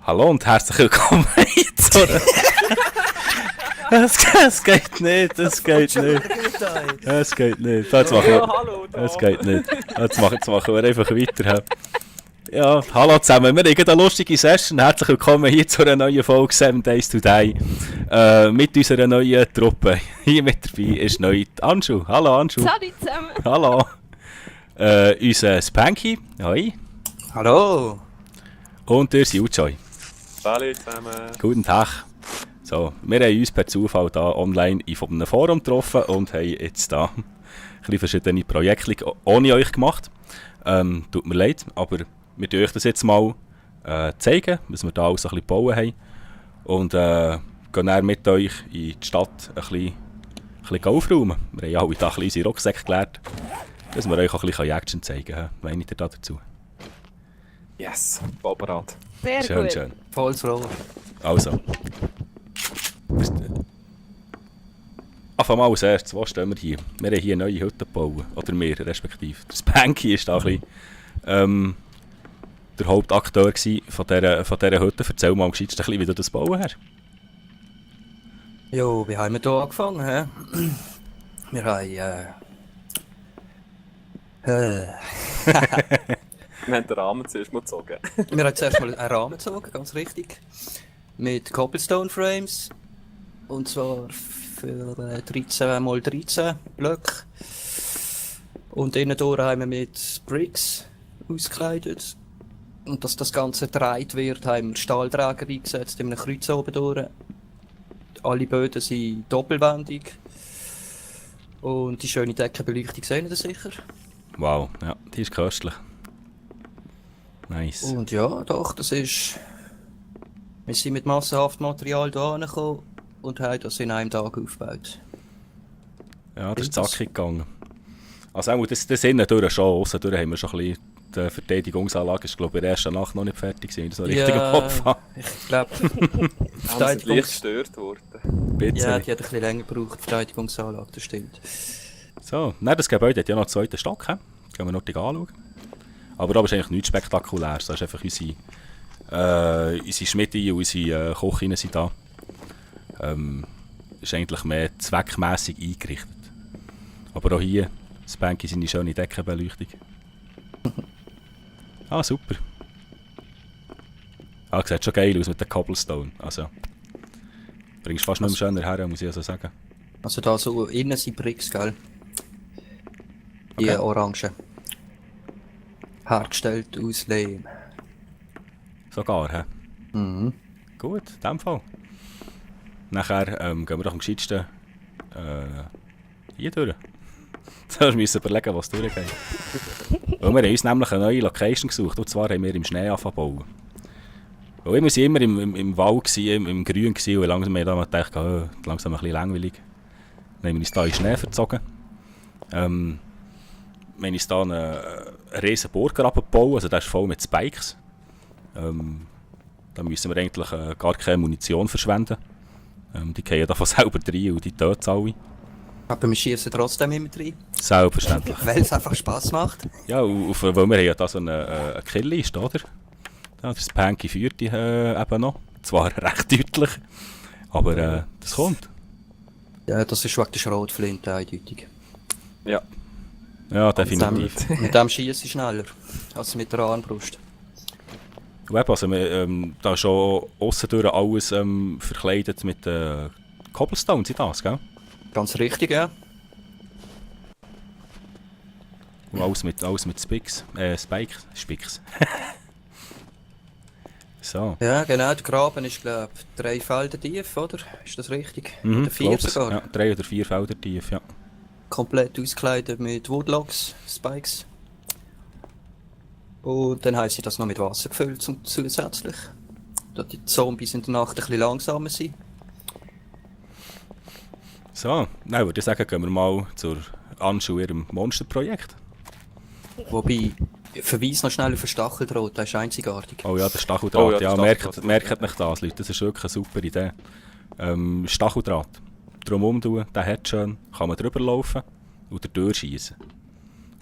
Hallo und herzlich willkommen zu Es geht nicht, es geht nicht. Es geht nicht. Jetzt machen wir, es geht nicht. Jetzt machen wir einfach weiter. Ja, hallo zusammen. Wir haben eine lustige Session. Herzlich willkommen hier zu einer neuen Folge 7 Days to Die. Mit unserer neuen Truppe. Hier mit dabei ist neu Anschu. Hallo Anschu. Salut zusammen. Hallo. Unser Spanky. Hoi. Hallo. Und der Siljoy. Salut zusammen. Guten Tag. So, wir haben uns per Zufall da online in einem Forum getroffen und haben jetzt da ein bisschen verschiedene Projekte ohne euch gemacht. Tut mir leid, aber wir tun euch das jetzt mal zeigen, was wir da alles ein bisschen gebaut haben. Und gehen dann mit euch in die Stadt ein bisschen aufräumen. Wir haben ja alle da ein bisschen unsere Rucksäcke geleert, dass wir euch auch ein bisschen Action zeigen können. Was meint ihr da dazu? Yes, Baubereit. Sehr Schön, gut. schön. Volles Rohr. Also. Anfangen wir als erstes, wo stehen wir hier? Wir haben hier eine neue Hütte gebaut, oder wir respektive. Der Spanky war da ein bisschen der Hauptakteur von dieser Hütte. Erzähl mal am gescheitsten ein bisschen, wie du das bauen hast. Jo, wie haben wir hier angefangen? Hä? Wir haben Wir haben den Rahmen zuerst mal gezogen. wir haben zuerst mal einen Rahmen gezogen, ganz richtig. Mit Cobblestone Frames. Und zwar für 13×13 Blöcke. Und innen durch haben wir mit Bricks ausgekleidet. Und dass das Ganze gedreht wird, haben wir Stahlträger eingesetzt in einem Kreuz oben durch. Alle Böden sind doppelwendig. Und die schöne Deckenbeleuchtung sehen ihr sicher. Wow, ja, die ist köstlich. Nice. Und ja, doch, das ist... Wir sind mit massenhaft Material hier angekommen und haben das in einem Tag aufgebaut. Ja, das ist zackig gegangen. Also auch das innen durch schon, aussen durch haben wir schon ein bisschen... Die Verteidigungsanlage ist, glaube ich, in der ersten Nacht noch nicht fertig gewesen, so richtig im Kopf habe. Ich glaube... Wir sind leicht gestört worden. Bitte. Ja, die hat ein bisschen länger gebraucht, die Verteidigungsanlage, das stimmt. So, nein, das Gebäude hat ja noch einen zweiten Stock, he? Gehen wir noch anschauen. Aber da ist eigentlich nichts Spektakuläres, das ist einfach unsere Schmiede und unsere Kochinnen sind da. Ist eigentlich mehr zweckmässig eingerichtet. Aber auch hier, Spanky seine schöne Deckenbeleuchtung. Ah, super. Ah, sieht schon geil aus mit den Cobblestone. Also, bringst fast noch schöner her, muss ich also sagen. Also da so innen sind Bricks, gell? Die Okay. Orangen. Hergestellt aus Lehm. Sogar, hä? Mhm. Gut, in dem Fall. Nachher gehen wir doch am gescheitsten hier durch. Jetzt müssen wir überlegen, was durchgeht. Weil wir haben uns nämlich eine neue Location gesucht, und zwar haben wir im Schnee angefangen zu bauen. Weil wir immer im Wald gewesen, im Grün gewesen, und langsam haben wir da gedacht, langsam ein bisschen langweilig. Dann haben wir uns da in den Schnee verzogen. Wir haben uns da einen riesen Burggraben gebaut, also der ist voll mit Spikes. Da müssen wir eigentlich gar keine Munition verschwenden. Die gehen da von selber rein und die töten alle. Aber wir schießen trotzdem immer rein, Selbstverständlich. weil es einfach Spass macht. Ja, weil wir haben ja da so eine Killliste, oder? Ja, das Spanky führt die eben noch. Zwar recht deutlich, aber das kommt. Ja, das ist wegen der Schrotflinte eindeutig. Ja. Ja, definitiv. Mit dem schieße ich schneller als mit der Armbrust. Und eben, also, da ist schon aussen durch alles verkleidet mit Cobblestone, sind das, gell? Ganz richtig, ja. Und alles mit Spikes. Spikes. So. Ja, genau, der Graben ist, glaube ich, 3 Felder tief, oder? Ist das richtig? Mhm, Oder 4 glaub es. sogar? Ja, 3 oder 4 Felder tief, ja. Komplett ausgekleidet mit Woodlogs, Spikes. Und dann haben sie das noch mit Wasser gefüllt zusätzlich. Dass die Zombies in der Nacht ein bisschen langsamer sind. So, dann würde ich sagen, gehen wir mal zur Anschu ihrem Monsterprojekt. Wobei, verweis noch schnell auf den Stacheldraht, der ist einzigartig. Oh ja, der Stacheldraht. Oh ja, der Stacheldraht. Merkt nicht das, Leute. Das ist wirklich eine super Idee. Stacheldraht. Drumherum tun, der hat schön, kann man drüber laufen und durchschießen.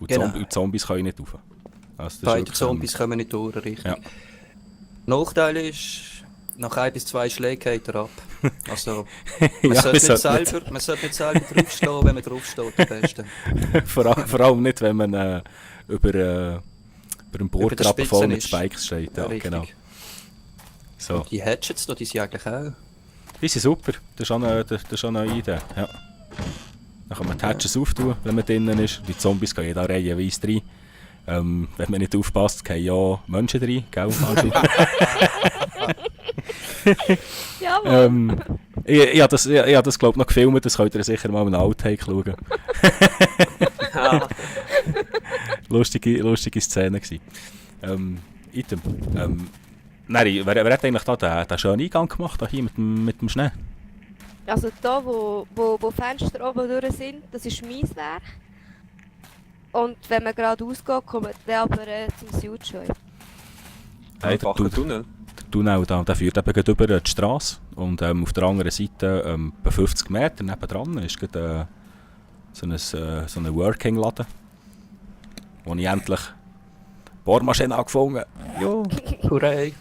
Und Genau. Die Zombies können nicht rauf. Also das ist Beide wirklich, Zombies kommen nicht durch, richtig. Ja. Nachteil ist, nach 1 bis 2 Schlägen geht er ab. Also, Ja, man wir sollte sollten nicht selber draufstehen, wenn man draufsteht, am besten. vor allem nicht, wenn man über einem Burggraben Spitze voll mit ist. Spikes steht. Ja, Richtig. genau. So. Die Hatchets, die sind eigentlich auch. Die sind super, das ist auch eine Idee. Ja. Dann kann man die Hatches auftun, wenn man drinnen ist. Die Zombies gehen da reihenweise rein. Wenn man nicht aufpasst, gehen ja Menschen rein, gell, Angie? Jawohl. Ich habe das glaube ich, noch gefilmt, das könnt ihr sicher mal in einem Outtake schauen. Lustige Szene gewesen. Item. Nein, wer hat eigentlich da den schönen Eingang gemacht, hier mit dem Schnee? Also da, wo Fenster oben durch sind, das ist mein Werk. Und wenn man gerade ausgeht, kommt man dann aber zum Südscheu. Hey, der Tunnel der führt eben gerade über die Straße. Und auf der anderen Seite, bei 50 Meter nebendran, ist gerade so ein Working-Laden. Wo ich endlich Bohrmaschine gefunden habe. Jo. Hurray!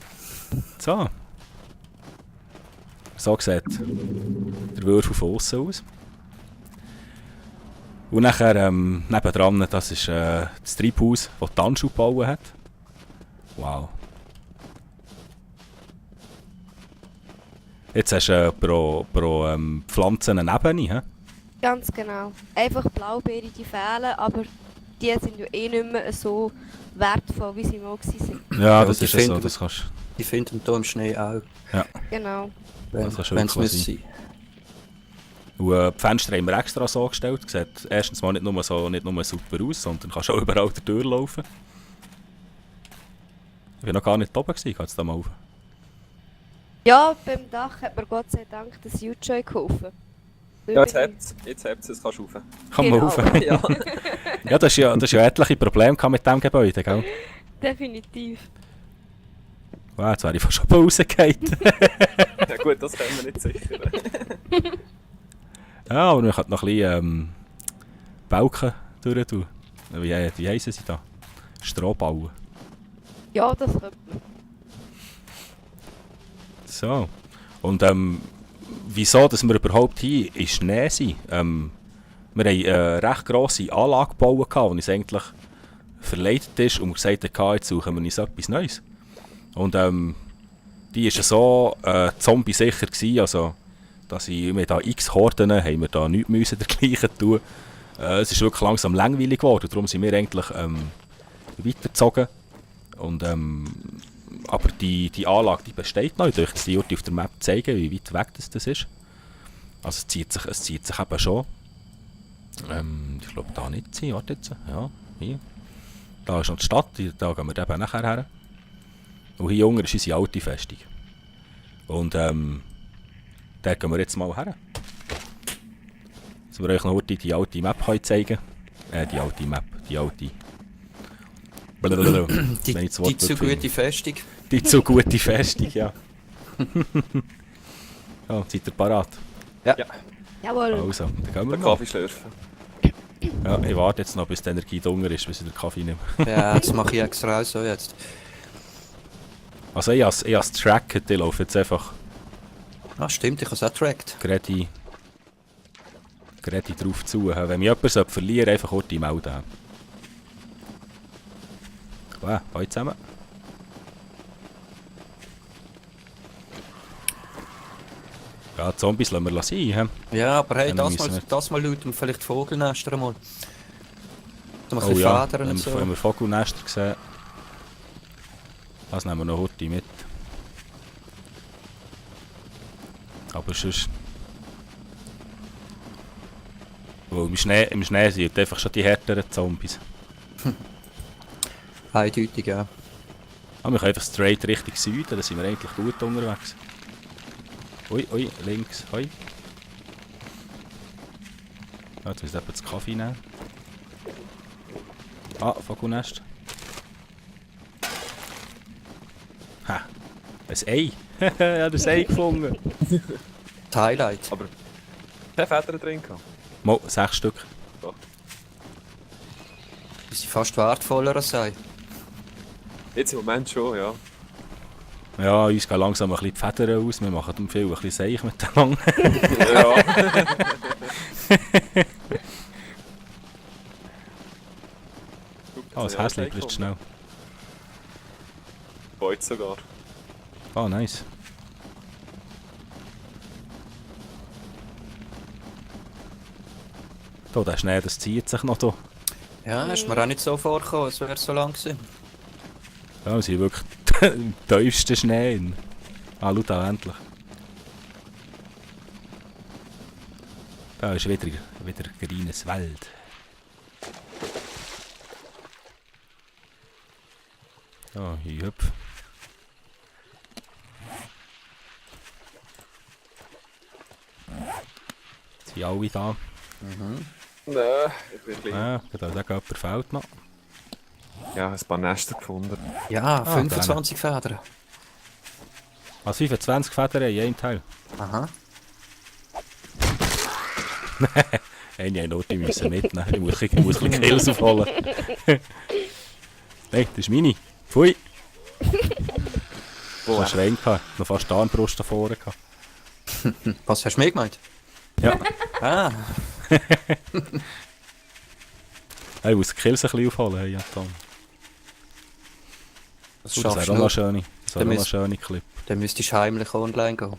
So. So sieht der Würfel von außen aus. Und nachher nebendran, das ist das Treibhaus, das die Anschu gebaut hat. Wow. Jetzt hast du pro Pflanzen eine Ebene, hä? Ganz genau. Einfach Blaubeeren, die fehlen, aber die sind ja eh nicht mehr so wertvoll, wie sie mal waren. Ja, das die ist ja so, finden- das kannst Die finden hier im Schnee auch, Genau. wenn Das kannst es du muss wirklich sein. Und die Fenster haben wir extra so gestellt. Sieht erstens mal nicht nur super aus, sondern kannst auch überall durchlaufen. Ich war noch gar nicht oben, geht es da mal auf. Ja, beim Dach hat mir Gott sei Dank das Südscheu geholfen. Ja, jetzt habt es kannst du rauf. Kann man Genau. rauf. Ja. Ja, das ist ja etliche Probleme gehabt mit diesem Gebäude, gell? Definitiv. Wow, jetzt wäre ich fast schon rausgefallen. Ja gut, das können wir nicht sicher. Ja, aber man kann noch ein bisschen Balken durch tun. Wie heissen sie da? Strohbauen. Ja, das könnte man. So. Und wieso, dass wir überhaupt hier in Schnee sind? Wir haben eine recht grosse Anlage gebaut, die uns eigentlich verleitet ist und wir gesagt haben, jetzt suchen wir uns etwas Neues. Und die war so zombie-sicher gewesen, also dass wir da x Horden haben wir da nichts müssen dergleichen tun. Es ist wirklich langsam langweilig geworden, darum sind wir eigentlich weitergezogen. Und, aber die Anlage die besteht noch, ich möchte die auf der Map zeigen, wie weit weg das ist. Also es zieht sich eben schon. Ich glaube da nicht sein, warte jetzt. Ja, hier. Da ist noch die Stadt, da gehen wir eben nachher her. Und hier unten ist unsere alte Festung. Und da gehen wir jetzt mal her. Dass wir euch noch heute die alte Map zeigen können. Die alte Map, die alte... Wenn ich das Wort Die zu finde. gute Festung. Die zu gute Festung, ja. Ja, seid ihr parat? Jawohl. Also, dann gehen wir Den mal. Kaffee schlürfen. Ja, ich warte jetzt noch, bis die Energie dunkel ist, bis ich den Kaffee nehme. Ja, das mache ich extra auch so jetzt. Also ich habe es tracket, ich laufe jetzt einfach Ah, stimmt, ich habe es auch getrackt. gerade drauf zu. Wenn mich jemand verlieren sollte, einfach kurz melden. Wow, hallo zusammen. Ja, die Zombies lassen wir sein. He? Ja, aber hey, Dann müssen wir- das mal lauten vielleicht Vogelnester einmal. So ein Oh bisschen ja, Federn und so. wenn wir Vogelnester sehen, das nehmen wir noch heute mit. Aber sonst... Weil im Schnee sind einfach schon die härteren Zombies. Eindeutig, ja. Ah, wir können einfach straight Richtung Süden, da sind wir eigentlich gut unterwegs. Ui, links, hoi. Ja, jetzt müssen wir das Kaffee nehmen. Ah, Vogelnest. Ha, ein Ei. Ja, das Ei gefunden. Das Highlight. Aber keine Federn drin gehabt. Mal, 6 Stück. Die sind fast wertvoller als sei. Jetzt im Moment schon, ja. Ja, uns gehen langsam ein bisschen die Federn aus. Wir machen dann viel ein bisschen Seich miteinander. Ja. Ah, das Häschen ist schnell. Beut sogar. Ah, nice. Da, der Schnee, das zieht sich noch da. Ja, ist mir auch nicht so vorgekommen, es wäre so lang gewesen. Ja, wir sind wirklich im tiefsten Schnee. Ah, schau da endlich. Da ist wieder grünes Wald. Ja, ich hüpf. Sind alle da? Nein, ich bin klein. Ja, ich würde sagen, jemand fehlt noch. Ja, ein paar Nester gefunden. Ja, 25 Federn. Also 25 Federn in einem Teil. Aha. Eine haben die müssen mitnehmen. Ich muss ein bisschen Kills aufholen. Nein, das ist meine. Pfui. Wo? Fast Schwein gehabt. Noch fast die Armbrust da vorne gehabt. Was hast du mir gemeint? Ja. Ah, Ich muss die Kills ein bisschen aufholen, hey, Tom. das Das schaffst wäre du auch noch noch. eine schöne. Das wäre Dann auch noch eine müsst- schöne Clip. Dann müsstest du heimlich online gehen.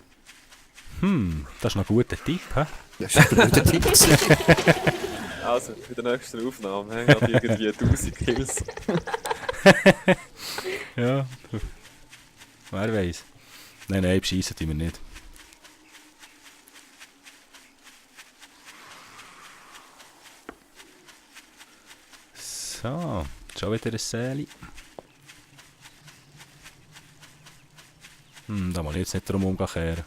Das ist noch ein guter Tipp, hä? Das ist ein guter Tipp. Also, bei der nächsten Aufnahme haben wir irgendwie 1000 Kills. Ja. Wer weiß. Nein, bescheissen tun wir nicht. So, schon wieder ein Säli. Da muss ich jetzt nicht drum umkehren.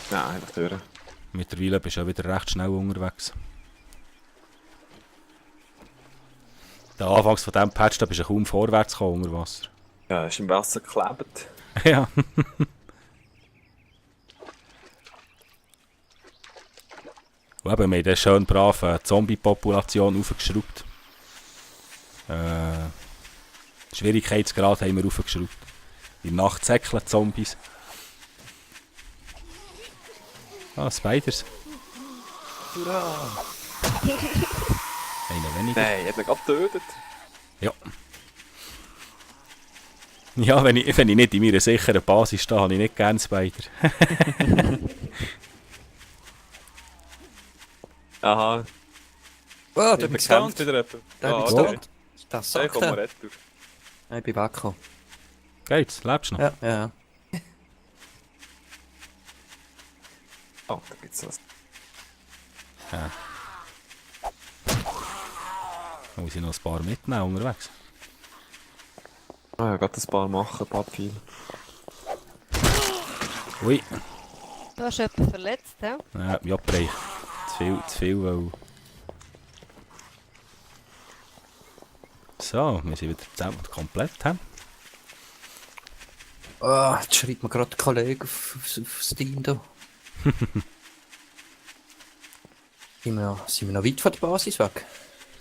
Nein, einfach durch. Mittlerweile bist du ja wieder recht schnell unterwegs. Der Anfangs von diesem Patch, da bist du kaum vorwärts gekommen unter Wasser. Ja, ist im Wasser geklebt. Ja. Und eben, wir haben dann schön brav eine Zombie-Population aufgeschraubt. Schwierigkeitsgrad haben wir aufgeschraubt. In der Nacht säckeln Zombies. Ah, Spiders. Hurra! Einer weniger. Nein, hat ihn gerade getötet. Ja. Ja, wenn ich nicht in meiner sicheren Basis stehe, habe ich nicht gerne Spider. Aha. Oh, der hat Ich mich bekämpft gestunt. wieder jemand. Der hat mich okay. gestunt. Das Dann sagt kommen wir er. retour. Ich bin weggekommen. Geht's? Lebst du noch? Ja, ja. Oh, da gibt's was. Da muss ich noch ein paar mitnehmen unterwegs. Ah, ja, gerade ein paar machen, ein paar viel. Ui. Du hast jemanden verletzt, hä? Ja, Bereich. Zu viel, weil... So, wir sind wieder zusammen komplett, hä? Oh, jetzt schreibt mir gerade ein Kollege auf Steam da. Sind wir noch weit von der Basis weg?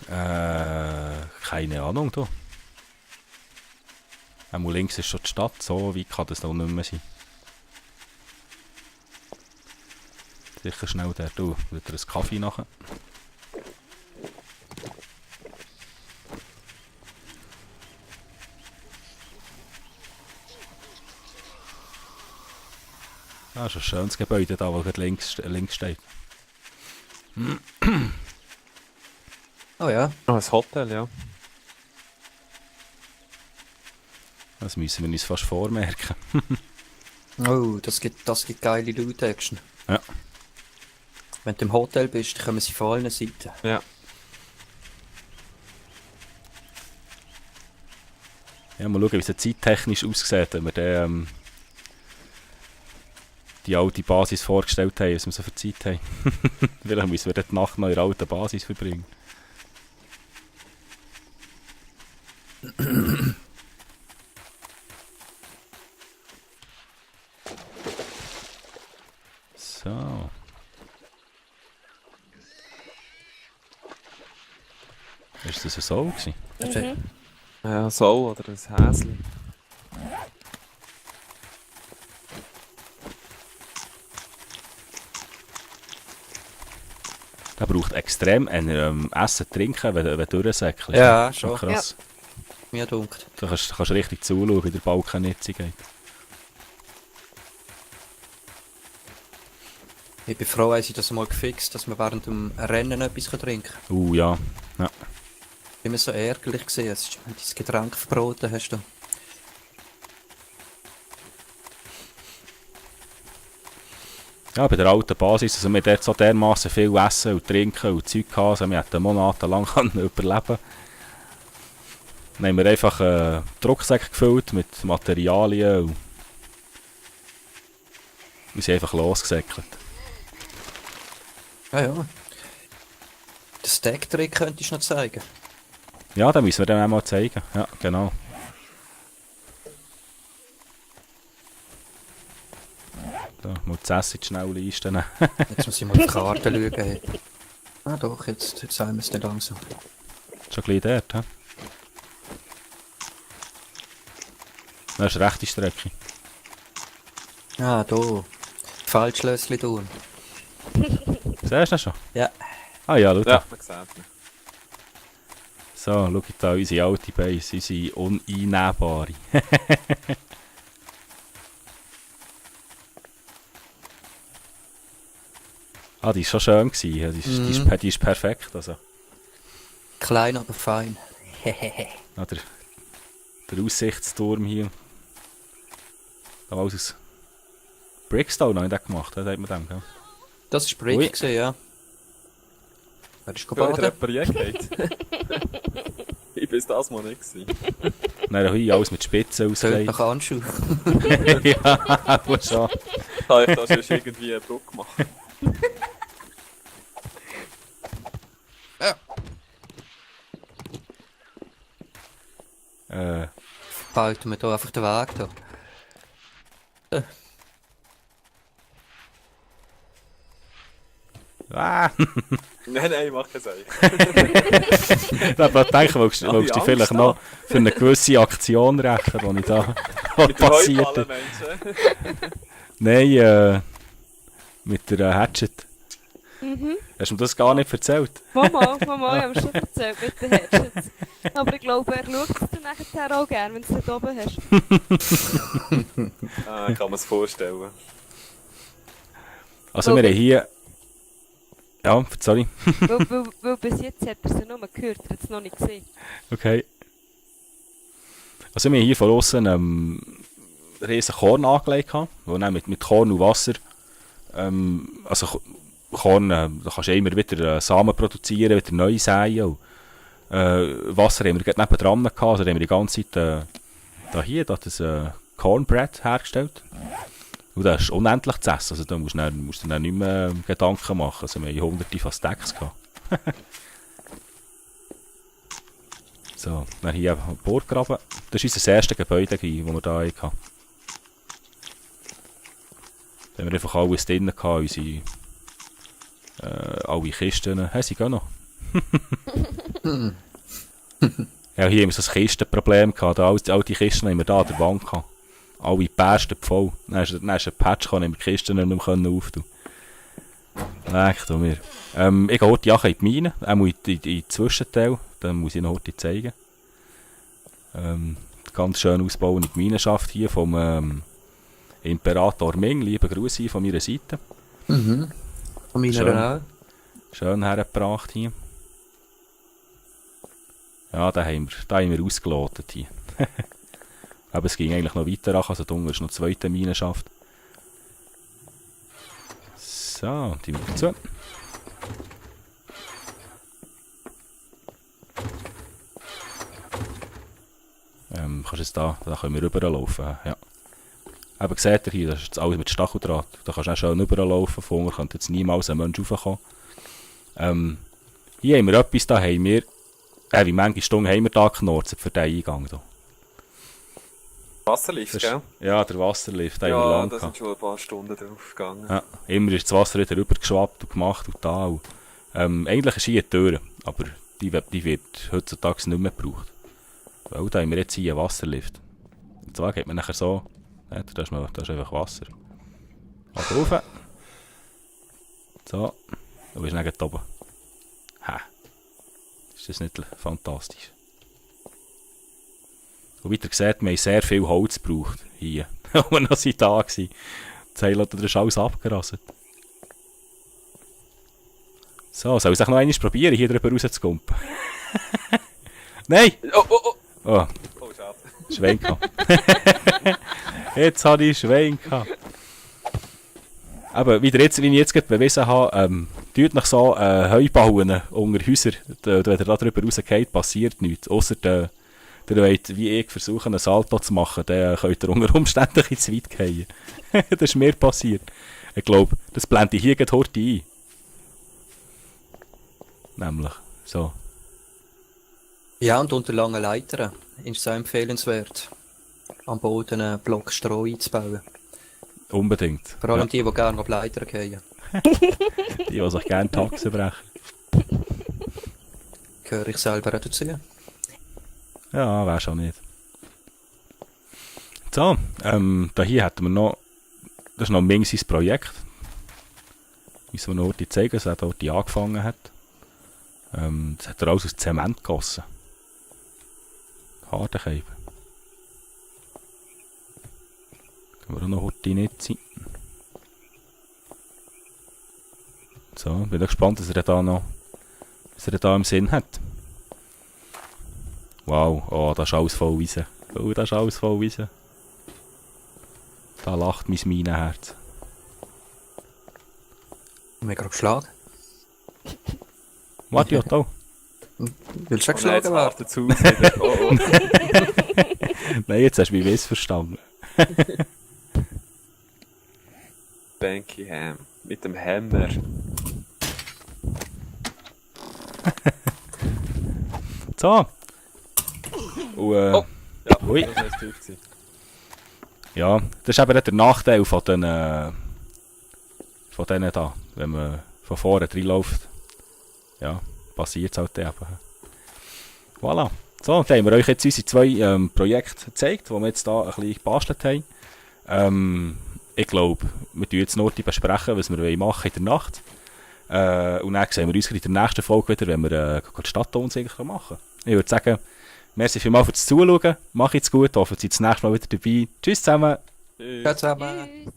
Keine Ahnung, du. Einmal links ist schon die Stadt, so weit kann das da nicht mehr sein. Sicher schnell der, du, wieder einen Kaffee nachher. Ah, ist ein schönes Gebäude da, wo gerade links steht. Oh ja. Ah, ein Hotel, ja. Das müssen wir uns fast vormerken. Oh, das gibt geile Loot-Action. Ja. Wenn du im Hotel bist, kommen sie von allen Seiten. Ja. Ja, mal schauen, wie es zeittechnisch aussieht, wenn wir dann, die alte Basis vorgestellt haben, was wir so für Zeit haben. Vielleicht müssen wir dann die Nacht noch in der alten Basis verbringen. So. Ist das so gewesen? Mhm. Ja, so, oder ein Häschen. Er braucht extrem Essen, Trinken, wenn du durchsäckelst. Ja, schon. Krass. Mir dunkt. Du kannst richtig zuschauen, wie der Balkennetze geht. Ich bin froh, dass sie das mal gefixt, dass man während dem Rennen etwas trinken kann. Ja. Ja. Immer so ärgerlich gesehen, wenn du dein Getränk verbraten hast. Du. Ja, bei der alten Basis, also wir dort so dermassen viel essen und trinken und Zeug gehabt, also wir hätten monatelang überleben. Dann haben wir einfach einen Rucksack gefüllt mit Materialien und wir sind einfach losgesäckelt. Ja. Den Stack-Trick könntest du noch zeigen. Ja, den müssen wir dann auch mal zeigen. Ja, genau. Da muss das Essen schnell leisten. Jetzt muss ich mal auf die Karte schauen. Hey. Ah doch, jetzt sehen wir es nicht langsam. Schon gleich dort, hä? Das ist eine rechte Strecke. Ah, da. Falschlössli tun. Siehst du das schon? Ja. Ah ja, schau da. Ja, man sieht mich. So, schau da, unsere alte Base, unsere uneinnehmbare. Ah, die war schon schön gewesen. Ja, die ist perfekt. Also. Klein, aber fein. Ja, der Aussichtsturm hier. Da war alles aus Brickstone habe ich den gemacht, das hat man dem, gell? Das war Brick, Ui. gewesen, ja. Wer ist Wieder baden? ein Projekt geht. Ich bin das mal nicht gewesen. Dann hier alles mit Spitzen Tönt ausgelegt. nach Anschuh. Ja, gut schon. Habe ich da schon irgendwie eine Brücke gemacht? Behalten wir hier einfach den Weg da. Nein, mach kein Zeichen. Da denke willst du dich vielleicht noch für eine gewisse Aktion rechnen, die ich da Mit dem passiert Heuballen, ist. Menschen. Nein, mit der Hatchet. Hast du mir das gar nicht erzählt? Mama, ich habe schon erzählt mit den Headshots. Aber ich glaube, er schaut es dann nachher auch gerne, wenn du es dort oben hast. Ah, ich kann mir das vorstellen. Also wir haben hier... Ja, sorry. weil bis jetzt hat er sie nur gehört, er hat es noch nicht gesehen. Okay. Also wir haben hier von außen riesen Korn angelegt, wo dann mit Korn und Wasser, also Korn, da kannst du immer wieder Samen produzieren, wieder neu säen. Und, Wasser haben wir gerade nebendran gehabt, also haben wir die ganze Zeit das Cornbread hergestellt. Und das ist unendlich zu essen, also da musst du dann nicht mehr Gedanken machen, also wir haben hunderte von Stacks gehabt. So, dann hier einen Bohrgraben. Das war unser erstes Gebäude, das wir hier hatten. Da haben wir einfach alles drin gehabt, unsere alle Kisten. Hey, sie gehen noch. Ja, hier haben wir so ein Kistenproblem gehabt. All die Kisten haben wir da an der Wand gehabt. Alle Bärsten voll. Dann ist ein Patch gekommen, haben wir die Kisten nicht mehr auftun. Echt, mir. Ich gehe heute in die Mine, in den Zwischenteil. Dann muss ich noch heute zeigen. Ganz schön ausbauende Minenschaft hier vom Imperator Ming. Liebe Grüße von meiner Seite. Mhm. Von meiner auch. Schön hergebracht hier. Ja, da haben wir ausgelotet hier. Aber es ging eigentlich noch weiter an, also da unten ist noch die zweite Minenschaft. So, die wieder zu. Kannst jetzt da können wir rüberlaufen. Ja. Aber seht ihr hier, das ist jetzt alles mit Stacheldraht. Da kannst du auch schön rüberlaufen, von unten könnte jetzt niemals ein Mensch raufkommen. Hier haben wir etwas, da haben wir, wie viele Stunden haben wir da geknorzt für den Eingang hier. Wasserlift, gell? Ja, der Wasserlift, den haben wir Ja, lang da gehabt. sind schon ein paar Stunden drauf gegangen. Ja, immer ist das Wasser wieder rübergeschwappt und gemacht und da. Und, eigentlich ist hier eine Tür, aber die wird heutzutage nicht mehr gebraucht. Weil da haben wir jetzt hier einen Wasserlift. Und zwar geht man nachher so, da ist einfach Wasser. Aber rauf. So, da bist du dann oben. Hä? Ist das nicht fantastisch? Und wie ihr seht, wir haben sehr viel Holz gebraucht hier. Als wir noch da waren. Das Heilat ist alles abgerasselt. So, soll ich es noch einmal probieren, hier drüber rauszukumpen? Nein! Oh, oh, oh! Oh, Oh, schade. Schwein gehabt. Jetzt habe ich Schwein gehabt. Aber wie ich jetzt gerade bewiesen habe, tut nach so Heubauen unter Häusern, wenn ihr da drüber rausgeht, passiert nichts. Ausser ihr wollt, wie ich, versuchen, einen Salto zu machen, dann könnt ihr unter Umständen ein bisschen zu weit fallen. Das ist mir passiert. Ich glaube, das blende ich hier gerade heute ein. Nämlich, so. Ja, und unter langen Leitern ist es auch empfehlenswert, am Boden einen Block Stroh einzubauen. Unbedingt. Vor allem die gerne auf Leitern gehen. Die sich gerne Taxen brechen. Gehöre ich selber auch dazu. Ja, weiß auch nicht. So, da hier hätten wir noch, das ist noch Ming sein Projekt. Müssen wir noch die zeigen, dass er dort angefangen hat. Das hat er alles aus Zement gegossen. Hardenkäfer. Können wir auch noch heute nicht sein. So, bin gespannt, was er da im Sinn hat. Wow, oh, das ist alles voll Wiese. Oh, das ist alles voll Wiese. Da lacht mein Minenherz. Mega geschlagen. Warte, ja, da. Willst du Oh, auch nein, jetzt geschlagen werden? wartet es aus wieder. Oh, oh. Nein, jetzt hast du mich missverstanden. Banky Ham. Mit dem Hammer. So. Und, Oh. Ja, Ui. das heisst 50. ja, das ist eben der Nachteil von denen da. Wenn man von vorne reinläuft, ja, passiert es halt eben. Voilà. So, dann haben wir euch jetzt unsere zwei Projekte gezeigt, die wir jetzt da ein bisschen gebastelt haben. Ich glaube, wir tun jetzt nur die besprechen, was wir machen in der Nacht. Und dann sehen wir uns in der nächsten Folge wieder, wenn wir die Stadttours machen. Ich würde sagen, merci vielmals fürs Zuschauen. Macht's gut, hoffe, ihr seid das nächste Mal wieder dabei. Tschüss zusammen. Tschüss. Ciao zusammen. Tschüss.